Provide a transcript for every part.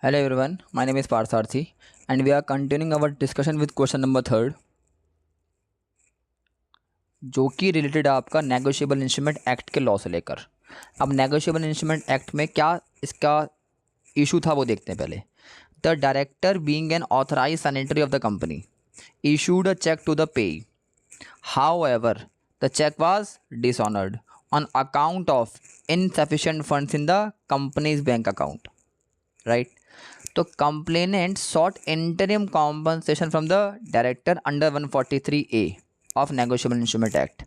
Hello everyone, my name is Parsarthi and we are continuing our discussion with question number 3 जो कि related है आपका negotiable instrument act के law से लेकर। अब नेगोशिएबल इंस्ट्रूमेंट एक्ट में क्या इसका इशू था वो देखते हैं पहले। The director being an authorise signatory of the company issued a cheque to the pay, however the cheque was dishonoured on account of insufficient funds in the company's bank account, right. तो complainant sought interim compensation from the director under 143A of negotiable instrument act.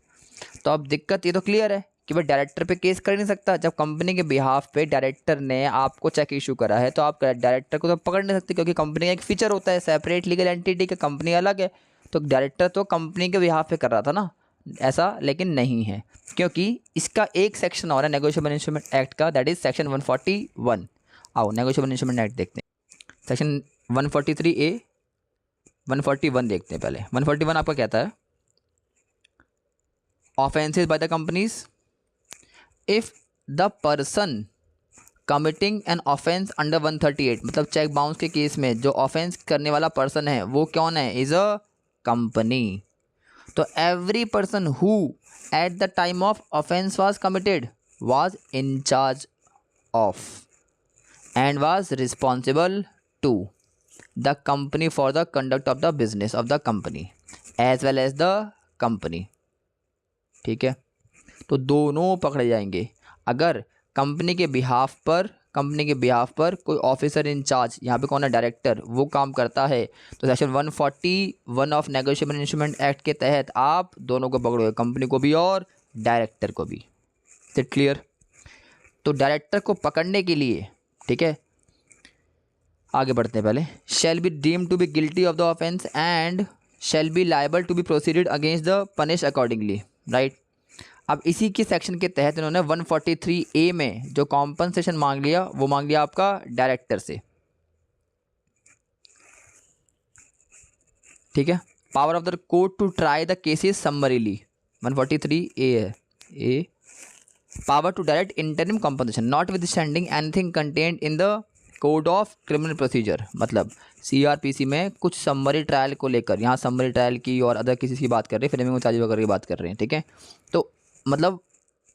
तो अब दिक्कत ये तो clear है कि भाई director पे केस कर नहीं सकता। जब कंपनी के बिहाफ पे डायरेक्टर ने आपको चेक इशू करा है तो आप डायरेक्टर को तो पकड़ नहीं सकते, क्योंकि कंपनी का एक फीचर होता है सेपरेट लीगल एंटिटी का, कंपनी अलग है। तो डायरेक्टर तो कंपनी के बिहाफ पे कर रहा था ना, ऐसा लेकिन नहीं है, क्योंकि इसका एक सेक्शन और है नेगोशिएबल इंस्ट्रूमेंट एक्ट का, दैट इज सेक्शन 141। आओ नेगोशिएबल इंस्ट्रूमेंट एक्ट देखते हैं। सेक्शन 143A 141 देखते हैं पहले। 141 आपका कहता है offences by the companies if the person committing an offence under 138, मतलब चेक बाउंस के केस में जो ऑफेंस करने वाला पर्सन है वो कौन है, इज अ कंपनी। तो every person who at the time of offence was committed was in charge of and was responsible to the company for the conduct of the business of the company as well as the company। ठीक है, तो दोनों पकड़े जाएंगे अगर company के behalf पर कोई ऑफिसर इंचार्ज, यहाँ पे कौन है, डायरेक्टर, वो काम करता है। तो section 141 of negotiable instrument act के तहत आप दोनों को पकड़ोगे, कंपनी को भी और डायरेक्टर को भी। It clear. तो डायरेक्टर को पकड़ने के लिए, ठीक है, आगे बढ़ते हैं पहले। Shall be deemed to be guilty of the offence and shall be liable to be proceeded against the punish accordingly, right. अब इसी के सेक्शन के तहत इन्होंने 143A में जो कॉम्पनसेशन मांग लिया वो मांग लिया आपका डायरेक्टर से, ठीक है। Power of the court to try the cases summarily 143A है A. Power to direct interim compensation notwithstanding anything content in the code of criminal procedure, मतलब CRPC में कुछ समरी ट्रायल को लेकर, यहाँ समरी ट्रायल की और other cases की बात कर रहे हैं, फ्रेमिंग चार्ज वगैरह की बात कर रहे हैं, ठीक है। तो मतलब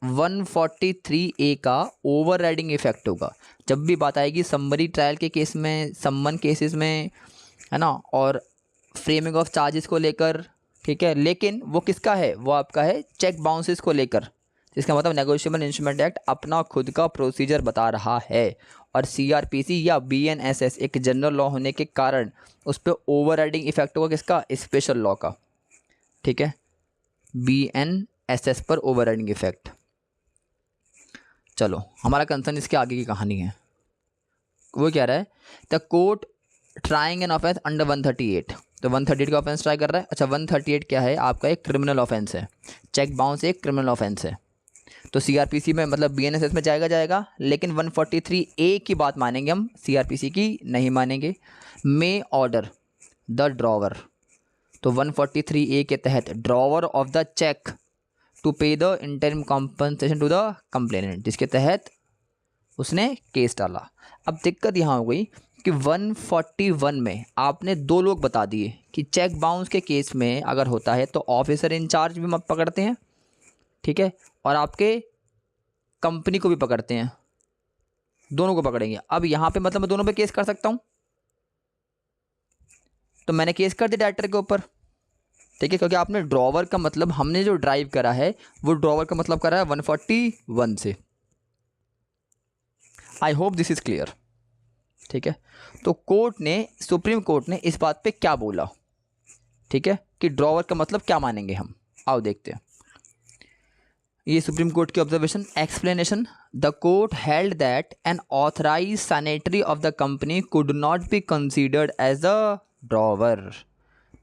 143A का ओवर राइडिंग इफेक्ट होगा जब भी बात आएगी समरी ट्रायल के केस में, सम्मन केसेस में, है ना, और फ्रेमिंग ऑफ चार्जेस को लेकर, ठीक है। लेकिन वो किसका है, वो आपका है चेक बाउंसेस को लेकर। इसका मतलब नेगोशिएबल इंस्ट्रूमेंट एक्ट अपना खुद का प्रोसीजर बता रहा है और CRPC या BNSS एक जनरल लॉ होने के कारण उस पर ओवर राइडिंग इफेक्ट होगा किसका, स्पेशल लॉ का, ठीक है, BNSS पर ओवर राइडिंग इफेक्ट। चलो हमारा कंसर्न इसके आगे की कहानी है। वो क्या रहा है, the court trying an offence under 138, तो 138 का ऑफेंस ट्राई कर रहा है। अच्छा 138 क्या है आपका, एक क्रिमिनल ऑफेंस है, चेक बाउंस एक क्रिमिनल ऑफेंस है। तो CRPC में मतलब BNSS में जाएगा, लेकिन 143A की बात मानेंगे हम, CRPC की नहीं मानेंगे। मे ऑर्डर द ड्रॉवर, तो 143A के तहत drawer of the cheque to pay the interim compensation to the complainant, जिसके तहत उसने केस डाला। अब दिक्कत यहाँ हो गई कि 141 में आपने दो लोग बता दिए कि चेक बाउंस के केस में अगर होता है तो ऑफिसर इंचार्ज भी पकड़ते हैं, ठीक है, और आपके कंपनी को भी पकड़ते हैं, दोनों को पकड़ेंगे। अब यहाँ पे मतलब मैं दोनों पे केस कर सकता हूँ, तो मैंने केस कर दिया डायरेक्टर के ऊपर, ठीक है, क्योंकि आपने ड्रॉवर का मतलब, हमने जो ड्राइव करा है वो ड्रॉवर का मतलब करा है 141 से। आई होप दिस इज क्लियर, ठीक है। तो कोर्ट ने, सुप्रीम कोर्ट ने इस बात पे क्या बोला, ठीक है, कि ड्रॉवर का मतलब क्या मानेंगे हम, आओ देखते हैं। ये सुप्रीम कोर्ट की observation, explanation. The court held that an authorise signatory of the company could not be considered as a drawer.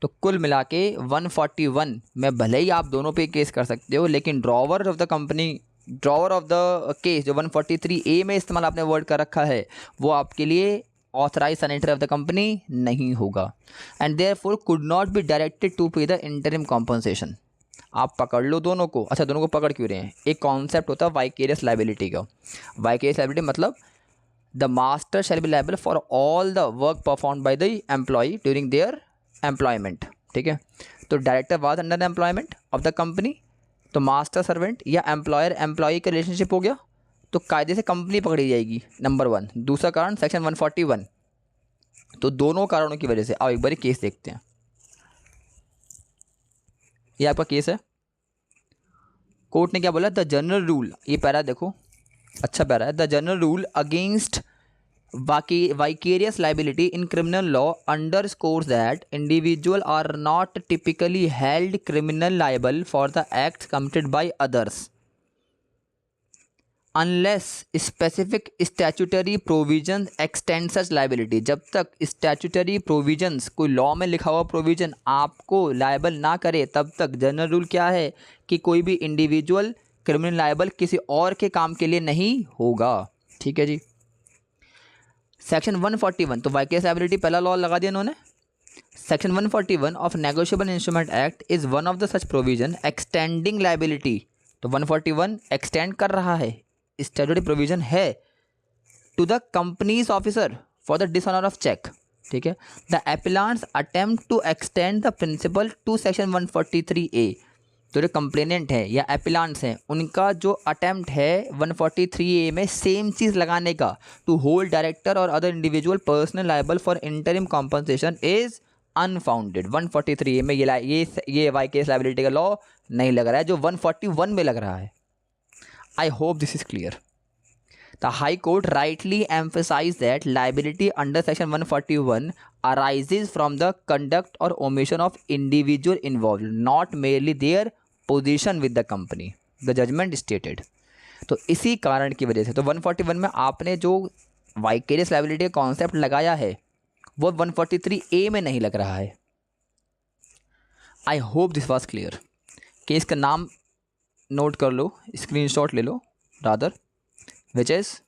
तो कुल मिला के 141 में भले ही आप दोनों पे केस कर सकते हो, लेकिन drawer of the company, drawer of the case जो 143A में इस्तेमाल आपने वर्ड कर रखा है वो आपके लिए authorise signatory of the company नहीं होगा, and therefore could not be directed to pay the interim compensation. आप पकड़ लो दोनों को। अच्छा दोनों को पकड़ क्यों रहे हैं, एक कॉन्सेप्ट होता है वाइकेरियस लायबिलिटी का। वाइकेरियस लायबिलिटी मतलब the master shall be liable for all the work perform by the employ during their employment. ठीक है, तो director was under the employment of the company, तो मास्टर सर्वेंट या employer employee का relationship हो गया, तो कायदे से कंपनी पकड़ी जाएगी, नंबर 1। दूसरा कारण सेक्शन 141। तो दोनों कारणों की वजह से आओ एक बार केस देखते हैं। ये आपका केस है। कोर्ट ने क्या बोला, द जनरल रूल, ये पैरा देखो, अच्छा पैरा है, the general rule against vicarious liability in criminal law underscores that individuals are not typically held criminal liable for the acts committed by others unless specific statutory provisions extend such liability। जब तक statutory provisions, कोई law में लिखा हुआ provision आपको liable ना करे, तब तक जनरल रूल क्या है कि कोई भी इंडिविजुअल क्रिमिनल लायबल किसी और के काम के लिए नहीं होगा। ठीक है जी। सेक्शन 141, तो वाइकेरियस लायबिलिटी पहला लॉ लगा दिया इन्होंने। Section 141 of negotiable instrument act is one of the such provision extending liability. तो 141 एक्सटेंड कर रहा है, स्टैट्यूटरी प्रोविजन है to the company's officer for the dishonour of cheque. ठीक है, the appellants attempt to extend the principle to section 143A। तो जो complainant है या एपिलांट्स हैं, उनका जो अटेम्प्ट है 143A में सेम चीज़ लगाने का, टू होल्ड डायरेक्टर और other individual personal liable for interim compensation is unfounded. 143A में ये वाइकेरियस लायबिलिटी का लॉ नहीं लग रहा है, जो 141 में लग रहा है। I hope this is clear. The high court rightly emphasise that liability under section 141 arises from the conduct or omission of individual involved, not merely their position with the company, the judgment stated। तो इसी कारण की वजह से तो 141 में आपने जो वाइकेरियस लायबिलिटी का कॉन्सेप्ट लगाया है वो 143A में नहीं लग रहा है। I hope this was clear. केस का नाम नोट कर लो, स्क्रीनशॉट ले लो rather, which is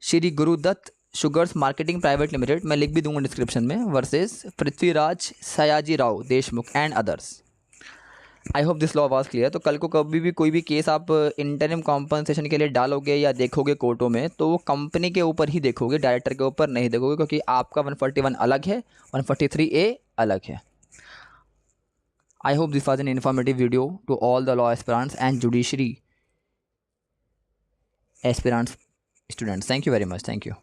Shri Gurudatt sugars marketing private limited, मैं लिख भी दूंगा डिस्क्रिप्शन में, versus Prithviraj Sayaji Rao Deshmukh and others. I hope this law was clear. तो कल को कभी भी कोई भी केस आप इंटरिम कॉम्पनसेशन के लिए डालोगे या देखोगे कोर्टों में, तो वो कंपनी के ऊपर ही देखोगे, डायरेक्टर के ऊपर नहीं देखोगे, क्योंकि आपका 141 अलग है, 143A अलग है। I hope this was an informative video to all the law aspirants and judiciary aspirants students. Thank you very much. Thank you.